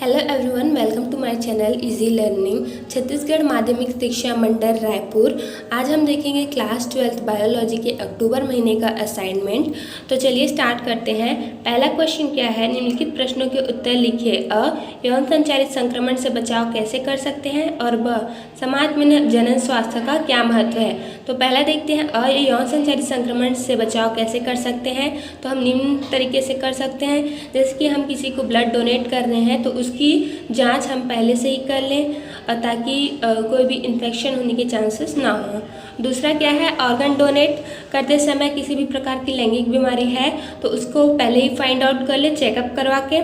Hello everyone, welcome to my channel easy learning Chhattisgarh Madhyamik Shiksha मंडल रायपुर। आज हम देखेंगे क्लास 12 बायोलॉजी के अक्टूबर महीने का असाइनमेंट। तो चलिए स्टार्ट करते हैं। पहला क्वेश्चन क्या है, निम्नलिखित प्रश्नों के उत्तर लिखिए। अ, यौन संचारित संक्रमण से बचाव कैसे कर सकते हैं, और ब, समाज में जनन स्वास्थ्य का क्या महत्व है। तो पहला देखते हैं, अ, यौन संचारित संक्रमण से बचाव कैसे कर सकते हैं। तो हम निम्न तरीके से कर सकते हैं, जैसे कि हम किसी को ब्लड डोनेट कर रहे हैं तो उसकी जांच हम पहले से ही कर लें ताकि कोई भी इन्फेक्शन होने के चांसेस ना हो। दूसरा क्या है, ऑर्गन डोनेट करते समय किसी भी प्रकार की लैंगिक बीमारी है तो उसको पहले ही फाइंड आउट कर ले चेकअप करवा के।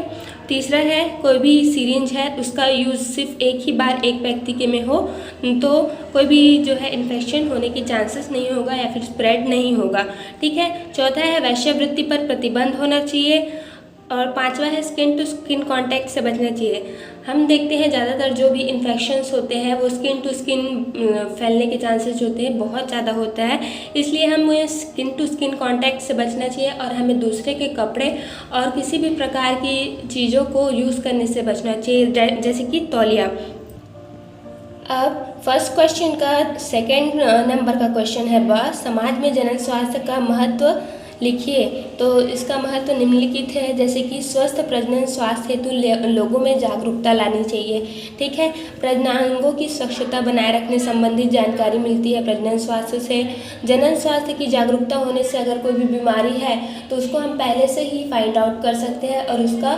तीसरा है, कोई भी सिरिंज है उसका यूज़ सिर्फ एक ही बार एक व्यक्ति के में हो तो कोई भी जो है इन्फेक्शन होने के चांसेस नहीं होगा या फिर स्प्रेड नहीं होगा। ठीक है। चौथा है, वेश्यावृत्ति पर प्रतिबंध होना चाहिए। और पांचवा है, स्किन टू स्किन कांटेक्ट से बचना चाहिए। हम देखते हैं ज़्यादातर जो भी इन्फेक्शंस होते हैं वो स्किन टू स्किन फैलने के चांसेस होते हैं, बहुत ज़्यादा होता है। इसलिए हमें स्किन टू स्किन कांटेक्ट से बचना चाहिए और हमें दूसरे के कपड़े और किसी भी प्रकार की चीज़ों को यूज़ करने से बचना चाहिए, जैसे कि तौलिया। अब फर्स्ट क्वेश्चन का सेकेंड नंबर का क्वेश्चन है, ब, समाज में जनन स्वास्थ्य का महत्व लिखिए। तो इसका महत्व निम्नलिखित है, जैसे कि स्वस्थ प्रजनन स्वास्थ्य हेतु लोगों में जागरूकता लानी चाहिए। ठीक है। प्रजननांगों की स्वच्छता बनाए रखने संबंधित जानकारी मिलती है प्रजनन स्वास्थ्य से। जनन स्वास्थ्य की जागरूकता होने से अगर कोई भी बीमारी है तो उसको हम पहले से ही फाइंड आउट कर सकते हैं और उसका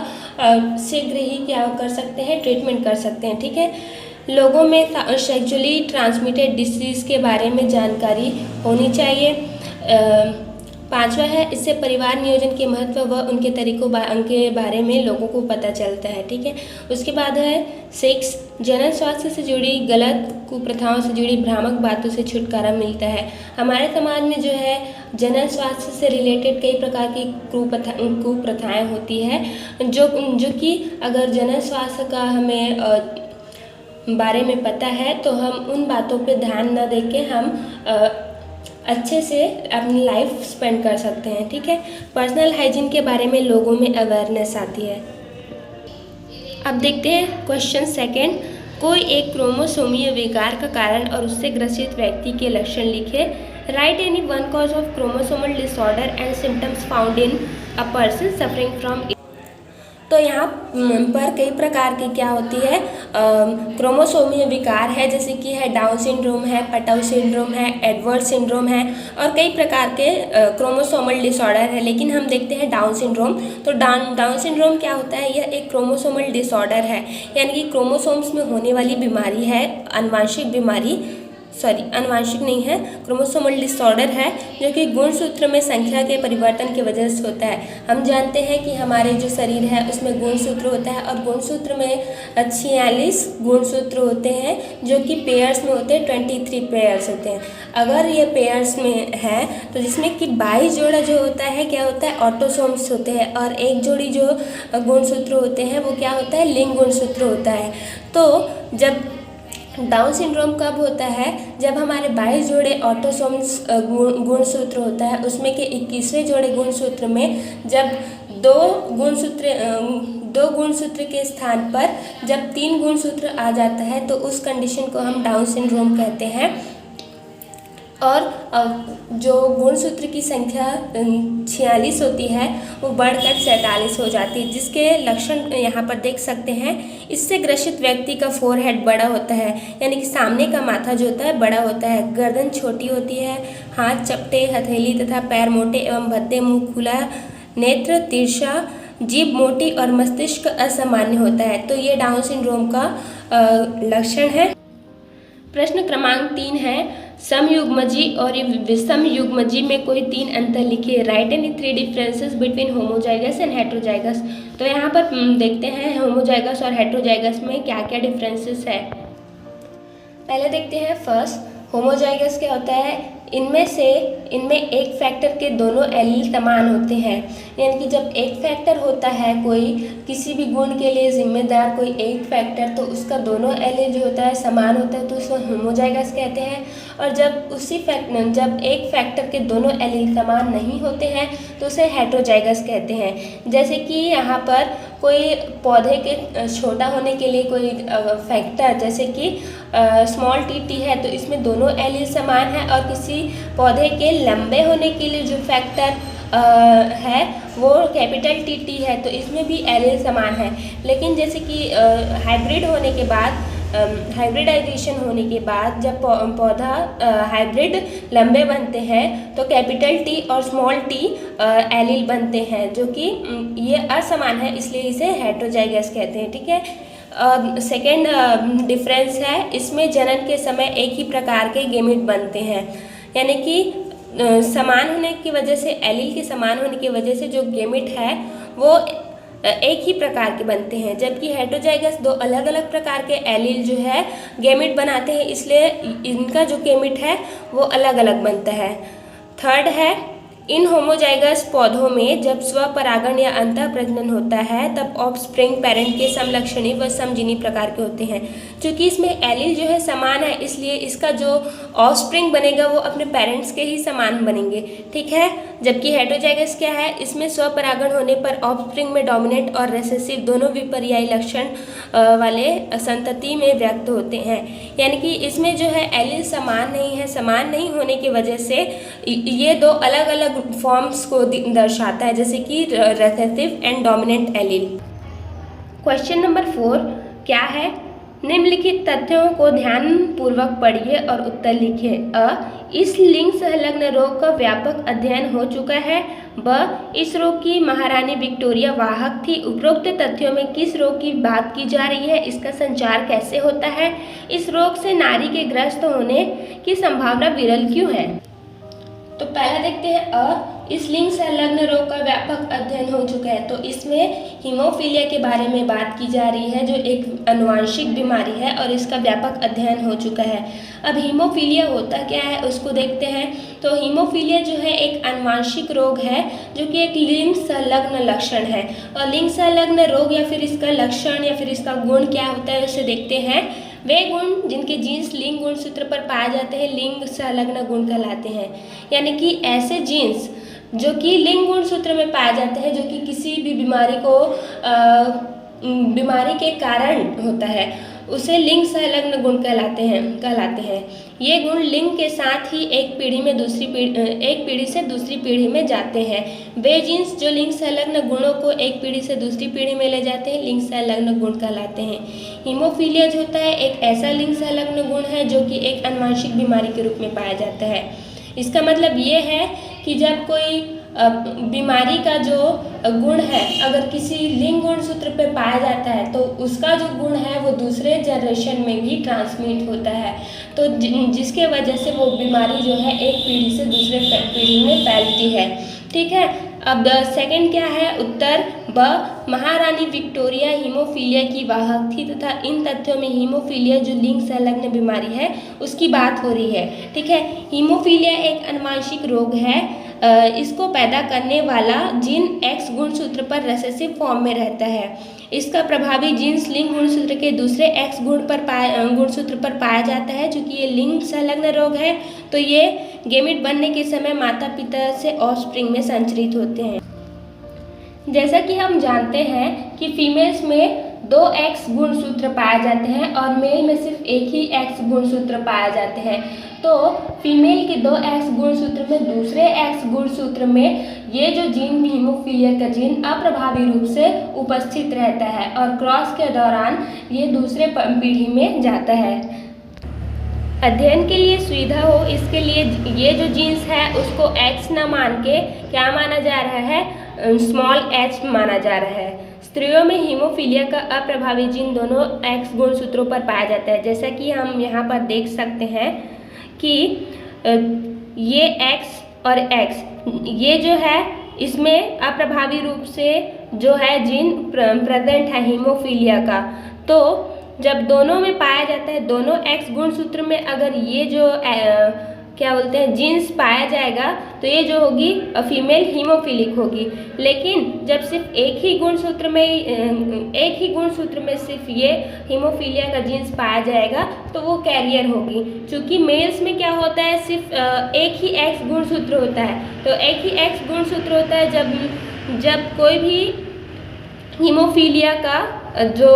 शीघ्र ही क्या कर सकते हैं, ट्रीटमेंट कर सकते हैं। ठीक है। लोगों में सेक्सुअली ट्रांसमिटेड डिसीज़ के बारे में जानकारी होनी चाहिए। पांचवा है, इससे परिवार नियोजन के महत्व व उनके तरीकों के बारे में लोगों को पता चलता है। ठीक है। उसके बाद है 6, जनन स्वास्थ्य से जुड़ी गलत कुप्रथाओं से जुड़ी भ्रामक बातों से छुटकारा मिलता है। हमारे समाज में जो है जनन स्वास्थ्य से रिलेटेड कई प्रकार की कुप्रथाएं होती है जो कि अगर जनन स्वास्थ्य का हमें बारे में पता है तो हम उन बातों पे ध्यान न देके हम अच्छे से अपनी लाइफ स्पेंड कर सकते हैं। ठीक है। पर्सनल हाइजीन के बारे में लोगों में अवेयरनेस आती है। अब देखते हैं क्वेश्चन सेकंड, कोई एक क्रोमोसोमीय विकार का कारण और उससे ग्रसित व्यक्ति के लक्षण लिखे। Right any one cause of chromosomal disorder and symptoms found in a person suffering from. तो यहाँ पर कई प्रकार की क्या होती है, क्रोमोसोमीय विकार है, जैसे कि है डाउन सिंड्रोम है, पटाउ सिंड्रोम है, एडवर्ड सिंड्रोम है और कई प्रकार के क्रोमोसोमल डिसऑर्डर है। लेकिन हम देखते हैं डाउन सिंड्रोम। तो डाउन सिंड्रोम क्या होता है, यह एक क्रोमोसोमल डिसऑर्डर है, यानी कि क्रोमोसोम्स में होने वाली बीमारी है, अनुवांशिक बीमारी, अनुवांशिक नहीं है, क्रोमोसोमल डिसऑर्डर है जो कि गुणसूत्र में संख्या के परिवर्तन की वजह से होता है। हम जानते हैं कि हमारे जो शरीर है उसमें गुणसूत्र होता है और गुणसूत्र में 46 गुणसूत्र होते हैं जो कि पेयर्स में होते हैं, 23 पेयर्स होते हैं। अगर ये पेयर्स में है तो जिसमें कि 22 जोड़ा जो होता है क्या होता है, ऑटोसोम्स होते हैं, और एक जोड़ी जो गुणसूत्र होते हैं वो क्या होता है, लिंग गुणसूत्र होता है। तो जब डाउन सिंड्रोम कब होता है, जब हमारे 22 जोड़े ऑटोसोम्स गुणसूत्र होता है उसमें के 21वें जोड़े गुणसूत्र में जब दो गुणसूत्र के स्थान पर जब 3 गुणसूत्र आ जाता है तो उस कंडीशन को हम डाउन सिंड्रोम कहते हैं। और जो गुणसूत्र की संख्या 46 होती है वो बढ़कर 47 हो जाती है, जिसके लक्षण यहाँ पर देख सकते हैं। इससे ग्रसित व्यक्ति का फोरहेड बड़ा होता है, यानी कि सामने का माथा जो होता है बड़ा होता है, गर्दन छोटी होती है, हाथ चपटे, हथेली तथा पैर मोटे एवं भद्दे, मुँह खुला, नेत्र तिरछा, जीभ मोटी और मस्तिष्क असामान्य होता है। तो ये डाउन सिंड्रोम का लक्षण है। प्रश्न क्रमांक 3 है, समयुग्मजी और विषमयुग्मजी में कोई 3 अंतर लिखिए। Right any 3 differences between homozygous and heterozygous. तो यहाँ पर देखते हैं होमोजाइगस और हेट्रोजाइगस में क्या क्या डिफरेंसेस है। पहले देखते हैं फर्स्ट, होमोजाइगस क्या होता है, इनमें एक फैक्टर के दोनों एलील समान होते हैं, यानी कि जब एक फैक्टर होता है कोई किसी भी गुण के लिए जिम्मेदार कोई एक फैक्टर, तो उसका दोनों एलील जो होता है समान होता है तो उसको होमोजाइगस कहते हैं। और जब एक फैक्टर के दोनों एलील समान नहीं होते हैं तो उसे हेट्रोजाइगस कहते हैं। जैसे कि यहाँ पर कोई पौधे के छोटा होने के लिए कोई फैक्टर, जैसे कि स्मॉल टी है तो इसमें दोनों एलील समान है, और किसी पौधे के लंबे होने के लिए जो फैक्टर है वो कैपिटल टी है तो इसमें भी एलील समान है। लेकिन जैसे कि हाइब्रिड होने के बाद, हाइब्रिडाइजेशन होने के बाद जब पौधा हाइब्रिड लंबे बनते हैं तो कैपिटल टी और स्मॉल टी एलील बनते हैं, जो कि ये असमान है, इसलिए इसे हेटेरोजाइगस कहते हैं। ठीक है। सेकेंड डिफरेंस है, इसमें जनन के समय एक ही प्रकार के गेमिट बनते हैं, यानी कि समान होने की वजह से, एलील के समान होने की वजह से जो गेमिट है वो एक ही प्रकार के बनते हैं, जबकि हेटेरोजाइगस दो अलग अलग प्रकार के एलील जो है गेमिट बनाते हैं, इसलिए इनका जो गेमिट है वो अलग अलग बनता है। थर्ड है, इन होमोजाइगस पौधों में जब स्वपरागण या अंतः प्रजनन होता है तब ऑफस्प्रिंग पेरेंट के समलक्षणी व समजीनी प्रकार के होते हैं। क्योंकि इसमें एलील जो है समान है, इसलिए इसका जो ऑफस्प्रिंग बनेगा वो अपने पेरेंट्स के ही समान बनेंगे। ठीक है। जबकि हेटेरोजाइगस क्या है, इसमें स्वपरागण होने पर ऑफस्प्रिंग में डोमिनेंट और रिसेसिव दोनों विपर्यायी लक्षण वाले संतति में व्यक्त होते हैं, यानी कि इसमें जो है एलील समान नहीं है। समान नहीं होने की वजह से ये दो अलग अलग फॉर्म्स को दर्शाता है, जैसे कि recessive and dominant allele. Question number 4 क्या है, निम्नलिखित तथ्यों को ध्यानपूर्वक पढ़िए और उत्तर लिखिए। अ, इस लिंग संलग्न रोग का व्यापक अध्ययन हो चुका है। ब, इस रोग की महारानी विक्टोरिया वाहक थी। उपरोक्त तथ्यों में किस रोग की बात की जा रही है, इसका संचार कैसे होता है, इस रोग से नारी के ग्रस्त होने की संभावना विरल क्यों है। तो पहला देखते हैं, अ, इस लिंग संलग्न रोग का व्यापक अध्ययन हो चुका है। तो इसमें हीमोफीलिया के बारे में बात की जा रही है, जो एक आनुवंशिक बीमारी है और इसका व्यापक अध्ययन हो चुका है। अब हीमोफीलिया होता क्या है उसको देखते हैं। तो हीमोफीलिया जो है एक आनुवंशिक रोग है, जो कि एक लिंग संलग्न लक्षण है। और लिंग संलग्न रोग या फिर इसका लक्षण या फिर इसका गुण क्या होता है उसे देखते हैं। वे गुण जिनके जीन्स लिंग गुणसूत्र पर पाए जाते हैं लिंग संलग्न गुण कहलाते हैं, यानी कि ऐसे जीन्स जो कि लिंग गुणसूत्र में पाए जाते हैं, जो कि किसी भी बीमारी के कारण होता है, उसे लिंग संलग्न गुण कहलाते हैं। ये गुण लिंग के साथ ही एक पीढ़ी से दूसरी पीढ़ी में जाते हैं। वे जीन्स जो लिंग संलग्न गुणों को एक पीढ़ी से दूसरी पीढ़ी में ले जाते हैं लिंग संलग्न गुण कहलाते हैं। हीमोफीलिया जो होता है एक ऐसा लिंग संलग्न गुण है जो कि एक आनुवंशिक बीमारी के रूप में पाया जाता है। इसका मतलब ये है कि जब कोई बीमारी का जो गुण है अगर किसी लिंग गुणसूत्र पे पाया जाता है तो उसका जो गुण है वो दूसरे जनरेशन में भी ट्रांसमिट होता है, तो जिसके वजह से वो बीमारी जो है एक पीढ़ी से दूसरे पीढ़ी में फैलती है। ठीक है। अब सेकंड क्या है उत्तर, ब, महारानी विक्टोरिया हीमोफीलिया की वाहक थी तथा इन तथ्यों में हीमोफीलिया जो लिंग संलग्न बीमारी है उसकी बात हो रही है। ठीक है। हीमोफीलिया एक आनुवंशिक रोग है। इसको पैदा करने वाला जीन एक्स गुणसूत्र पर रिसेसिव फॉर्म में रहता है। इसका प्रभावी जीन्स लिंग गुणसूत्र के दूसरे एक्स गुणसूत्र पर पाया जाता है। चूँकि ये लिंग संलग्न रोग है तो ये गेमिट बनने के समय माता पिता से ऑफस्प्रिंग में संचरित होते हैं। जैसा कि हम जानते हैं कि फीमेल्स में 2 एक्स गुणसूत्र पाए जाते हैं और मेल में सिर्फ एक ही एक्स गुणसूत्र पाए जाते हैं। तो फीमेल के 2 एक्स गुणसूत्र में दूसरे एक्स गुणसूत्र में ये जो जीन हीमोफीलिया का जीन अप्रभावी रूप से उपस्थित रहता है और क्रॉस के दौरान ये दूसरे पीढ़ी में जाता है। अध्ययन के लिए सुविधा हो इसके लिए ये जो जीन्स है उसको एक्स ना मान के क्या माना जा रहा है, स्मॉल एच माना जा रहा है। स्त्रियों में हीमोफीलिया का अप्रभावी जीन दोनों एक्स गुणसूत्रों पर पाया जाता है। जैसा कि हम यहाँ पर देख सकते हैं कि ये एक्स और एक्स ये जो है इसमें अप्रभावी रूप से जो है जीन प्रेजेंट है हीमोफीलिया का। तो जब दोनों में पाया जाता है, दोनों एक्स गुणसूत्र में अगर ये जो क्या बोलते हैं जीन्स पाया जाएगा तो ये जो होगी फीमेल हीमोफिलिक होगी। लेकिन जब सिर्फ एक ही गुणसूत्र में सिर्फ ये हीमोफीलिया का जीन्स पाया जाएगा तो वो कैरियर होगी। क्योंकि मेल्स में क्या होता है सिर्फ एक ही एक्स गुणसूत्र होता है। तो एक ही एक्स गुणसूत्र होता है जब कोई भी हीमोफीलिया का जो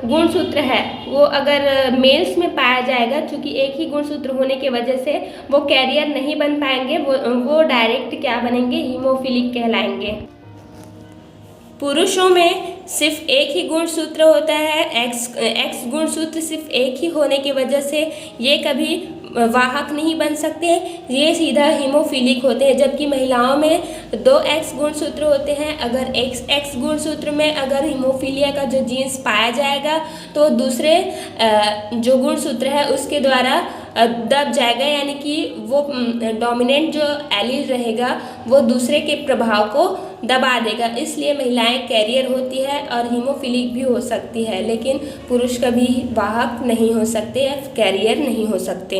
गुणसूत्र है वो अगर मेल्स में पाया जाएगा, क्योंकि एक ही गुणसूत्र होने की वजह से वो कैरियर नहीं बन पाएंगे, वो डायरेक्ट क्या बनेंगे, हीमोफिलिक कहलाएंगे। पुरुषों में सिर्फ एक ही गुणसूत्र होता है, एक्स गुणसूत्र सिर्फ एक ही होने की वजह से ये कभी वाहक नहीं बन सकते, ये सीधा हीमोफिलिक होते हैं। जबकि महिलाओं में 2 एक्स गुणसूत्र होते हैं। अगर एक्स गुणसूत्र में अगर हीमोफीलिया का जो जीन्स पाया जाएगा तो दूसरे जो गुणसूत्र है उसके द्वारा दब जाएगा, यानी कि वो डोमिनेंट जो एलील रहेगा वो दूसरे के प्रभाव को दबा देगा। इसलिए महिलाएं कैरियर होती है और हीमोफिलिक भी हो सकती है, लेकिन पुरुष कभी वाहक नहीं हो सकते या कैरियर नहीं हो सकते।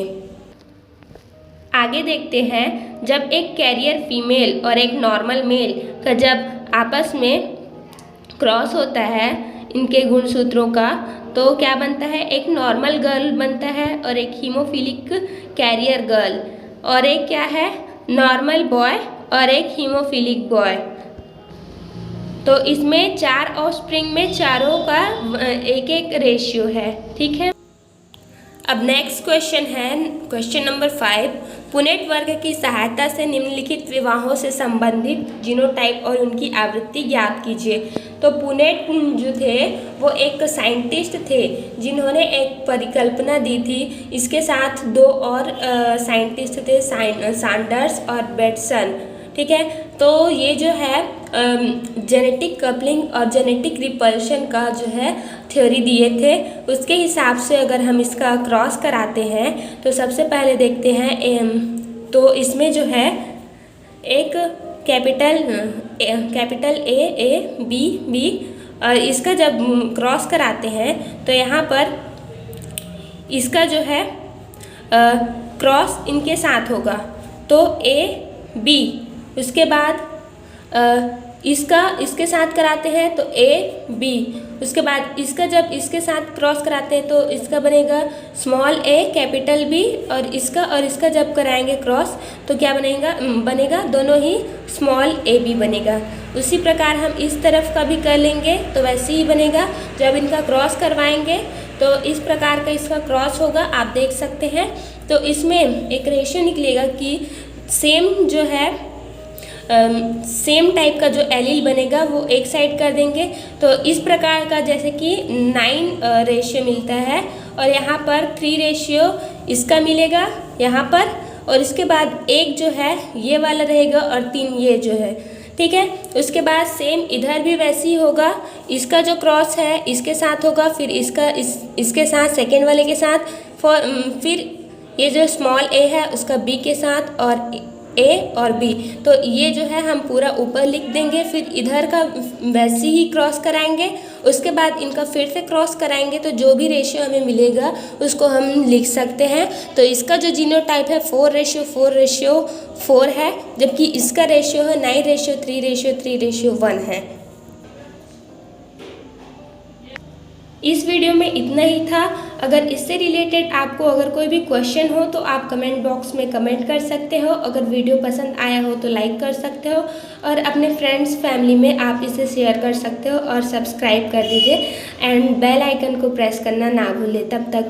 आगे देखते हैं, जब एक कैरियर फीमेल और एक नॉर्मल मेल का जब आपस में क्रॉस होता है इनके गुणसूत्रों का, तो क्या बनता है, एक नॉर्मल गर्ल बनता है और एक हीमोफिलिक कैरियर गर्ल, और एक क्या है, नॉर्मल बॉय और एक हीमोफिलिक बॉय। तो इसमें 4 ऑफस्प्रिंग में चारों का एक एक रेशियो है। ठीक है, अब नेक्स्ट क्वेश्चन है क्वेश्चन नंबर 5। पुनेट वर्ग की सहायता से निम्नलिखित विवाहों से संबंधित जीनोटाइप और उनकी आवृत्ति ज्ञात कीजिए। तो पुनेट जो थे वो एक साइंटिस्ट थे जिन्होंने एक परिकल्पना दी थी। इसके साथ 2 और साइंटिस्ट थे, सैंडर्स और बेटसन। ठीक है, तो ये जो है जेनेटिक कपलिंग और जेनेटिक रिपल्शन का जो है थ्योरी दिए थे। उसके हिसाब से अगर हम इसका क्रॉस कराते हैं तो सबसे पहले देखते हैं, तो इसमें जो है एक कैपिटल ए बी बी, और इसका जब क्रॉस कराते हैं तो यहाँ पर इसका जो है क्रॉस इनके साथ होगा, तो ए बी। उसके बाद इसका इसके साथ कराते हैं तो ए बी। उसके बाद इसका जब इसके साथ क्रॉस कराते हैं तो इसका बनेगा स्मॉल ए कैपिटल बी, और इसका जब कराएंगे क्रॉस तो क्या बनेगा दोनों ही स्मॉल ए बी बनेगा। उसी प्रकार हम इस तरफ का भी कर लेंगे तो वैसे ही बनेगा। जब इनका क्रॉस करवाएंगे तो इस प्रकार का इसका क्रॉस होगा, आप देख सकते हैं। तो इसमें एक रेशियो निकलेगा कि सेम जो है सेम टाइप का जो एलील बनेगा वो एक साइड कर देंगे, तो इस प्रकार का जैसे कि 9 रेशियो मिलता है, और यहाँ पर 3 रेशियो इसका मिलेगा यहाँ पर, और इसके बाद 1 जो है ये वाला रहेगा और 3 ये जो है। ठीक है, उसके बाद सेम इधर भी वैसे ही होगा, इसका जो क्रॉस है इसके साथ होगा, फिर इसके साथ सेकेंड वाले के साथ, फिर ये जो स्मॉल ए है उसका बी के साथ, और ए और बी। तो ये जो है हम पूरा ऊपर लिख देंगे, फिर इधर का वैसे ही क्रॉस कराएंगे, उसके बाद इनका फिर से क्रॉस कराएंगे, तो जो भी रेशियो हमें मिलेगा उसको हम लिख सकते हैं। तो इसका जो जीनोटाइप है 4:4 है, जबकि इसका रेशियो है 9:3:3:1 है। इस वीडियो में इतना ही था। अगर इससे रिलेटेड आपको अगर कोई भी क्वेश्चन हो तो आप कमेंट बॉक्स में कमेंट कर सकते हो। अगर वीडियो पसंद आया हो तो लाइक कर सकते हो, और अपने फ्रेंड्स फैमिली में आप इसे शेयर कर सकते हो, और सब्सक्राइब कर दीजिए एंड बेल आइकन को प्रेस करना ना भूलें। तब तक